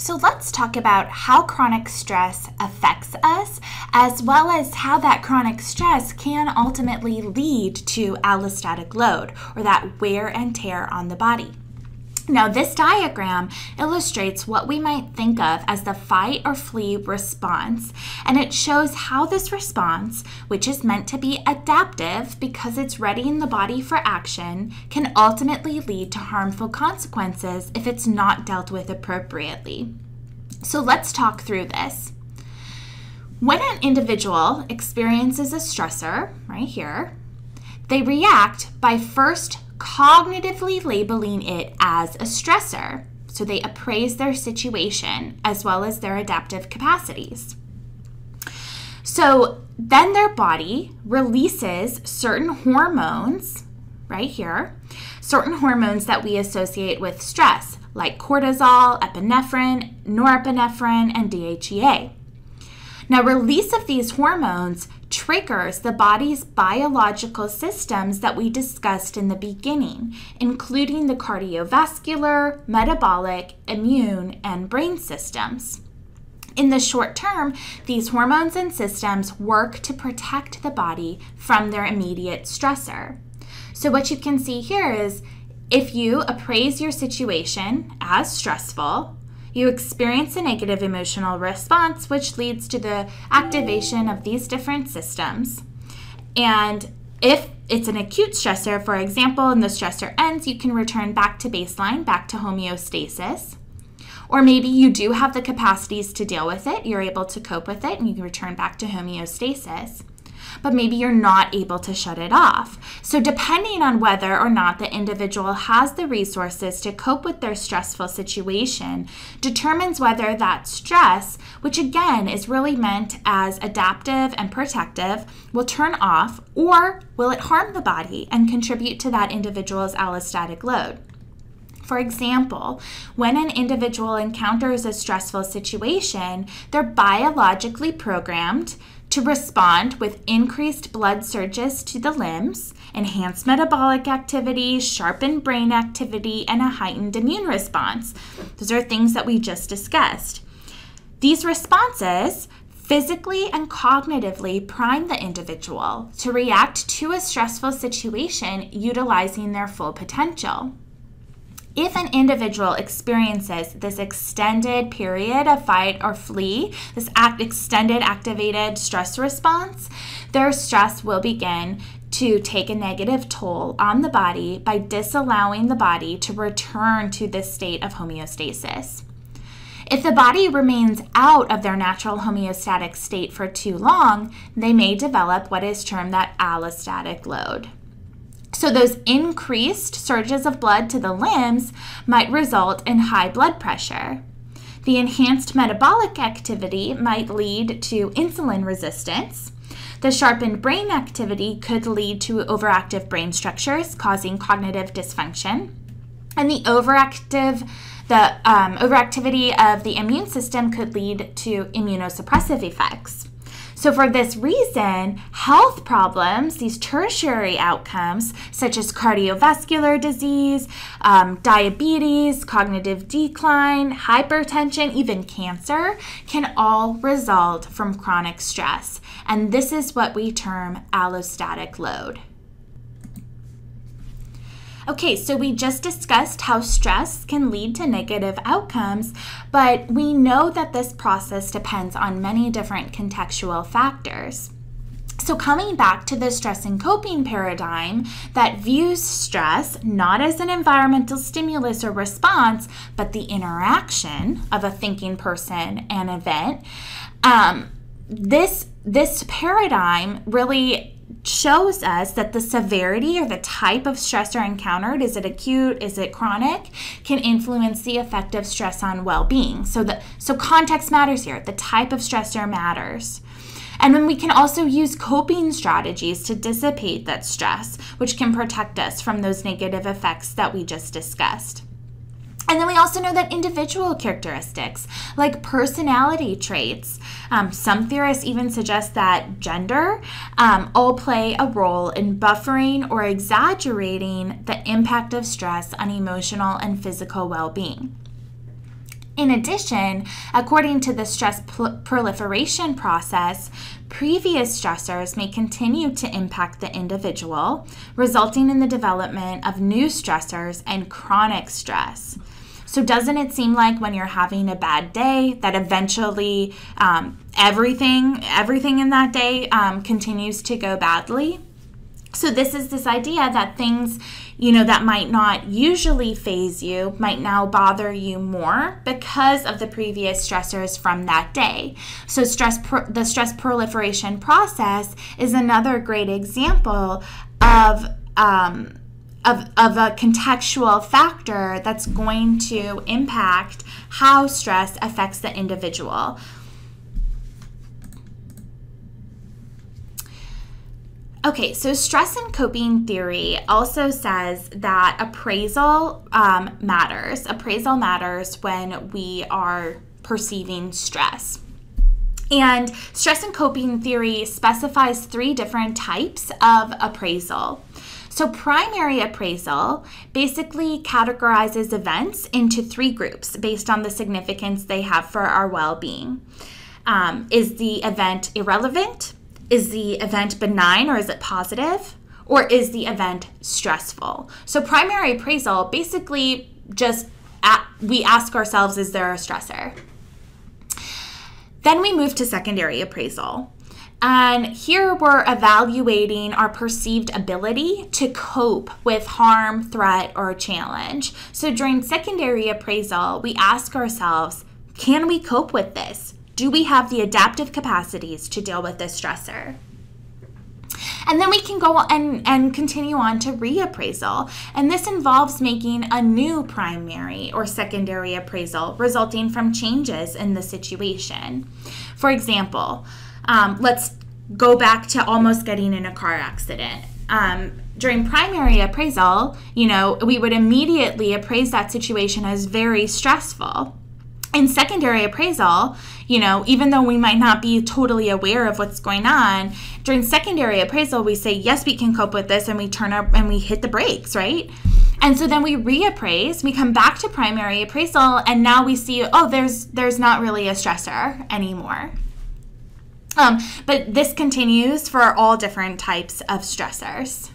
So let's talk about how chronic stress affects us, as well as how that chronic stress can ultimately lead to allostatic load, or that wear and tear on the body. Now, this diagram illustrates what we might think of as the fight or flee response, and it shows how this response, which is meant to be adaptive because it's readying the body for action, can ultimately lead to harmful consequences if it's not dealt with appropriately. So let's talk through this. When an individual experiences a stressor, right here, they react by first cognitively labeling it as a stressor. So they appraise their situation as well as their adaptive capacities. So then their body releases certain hormones, right here, certain hormones that we associate with stress, like cortisol, epinephrine, norepinephrine, and DHEA. Now, release of these hormones triggers the body's biological systems that we discussed in the beginning, including the cardiovascular, metabolic, immune, and brain systems. In the short term, these hormones and systems work to protect the body from their immediate stressor. So what you can see here is if you appraise your situation as stressful, you experience a negative emotional response, which leads to the activation of these different systems. And if it's an acute stressor, for example, and the stressor ends, you can return back to baseline, back to homeostasis. Or maybe you do have the capacities to deal with it, you're able to cope with it, and you can return back to homeostasis. But maybe you're not able to shut it off. So depending on whether or not the individual has the resources to cope with their stressful situation determines whether that stress, which again is really meant as adaptive and protective, will turn off, or will it harm the body and contribute to that individual's allostatic load. For example, when an individual encounters a stressful situation, they're biologically programmed to respond with increased blood surges to the limbs, enhanced metabolic activity, sharpened brain activity, and a heightened immune response. Those are things that we just discussed. These responses physically and cognitively prime the individual to react to a stressful situation utilizing their full potential. If an individual experiences this extended period of fight or flee, this extended activated stress response, their stress will begin to take a negative toll on the body by disallowing the body to return to this state of homeostasis. If the body remains out of their natural homeostatic state for too long, they may develop what is termed that allostatic load. So those increased surges of blood to the limbs might result in high blood pressure. The enhanced metabolic activity might lead to insulin resistance. The sharpened brain activity could lead to overactive brain structures, causing cognitive dysfunction. And the overactivity of the immune system could lead to immunosuppressive effects. So for this reason, health problems, these tertiary outcomes, such as cardiovascular disease, diabetes, cognitive decline, hypertension, even cancer, can all result from chronic stress. And this is what we term allostatic load. Okay, so we just discussed how stress can lead to negative outcomes, but we know that this process depends on many different contextual factors. So coming back to the stress and coping paradigm that views stress not as an environmental stimulus or response, but the interaction of a thinking person and event, this paradigm really shows us that the severity or the type of stressor encountered, is it acute, is it chronic, can influence the effect of stress on well-being. So context matters here. The type of stressor matters. And then we can also use coping strategies to dissipate that stress, which can protect us from those negative effects that we just discussed. And then we also know that individual characteristics like personality traits, some theorists even suggest that gender, all play a role in buffering or exaggerating the impact of stress on emotional and physical well-being. In addition, according to the stress proliferation process, previous stressors may continue to impact the individual, resulting in the development of new stressors and chronic stress. So doesn't it seem like when you're having a bad day that eventually everything in that day continues to go badly? So this is this idea that things, that might not usually faze you might now bother you more because of the previous stressors from that day. So the stress proliferation process is another great example of a contextual factor that's going to impact how stress affects the individual. Okay, so stress and coping theory also says that appraisal matters. Appraisal matters when we are perceiving stress. And stress and coping theory specifies 3 different types of appraisal. So primary appraisal basically categorizes events into 3 groups based on the significance they have for our well-being. Is the event irrelevant? Is the event benign, or is it positive? Or is the event stressful? So primary appraisal basically just we ask ourselves, is there a stressor? Then we move to secondary appraisal. And here we're evaluating our perceived ability to cope with harm, threat, or challenge. So during secondary appraisal, we ask ourselves, can we cope with this? Do we have the adaptive capacities to deal with this stressor? And then we can go and continue on to reappraisal. And this involves making a new primary or secondary appraisal resulting from changes in the situation. For example, let's go back to almost getting in a car accident. During primary appraisal, we would immediately appraise that situation as very stressful. In secondary appraisal, even though we might not be totally aware of what's going on, during secondary appraisal, we say, yes, we can cope with this, and we turn up and we hit the brakes, right? And so then we reappraise, we come back to primary appraisal, and now we see, there's not really a stressor anymore. But this continues for all different types of stressors.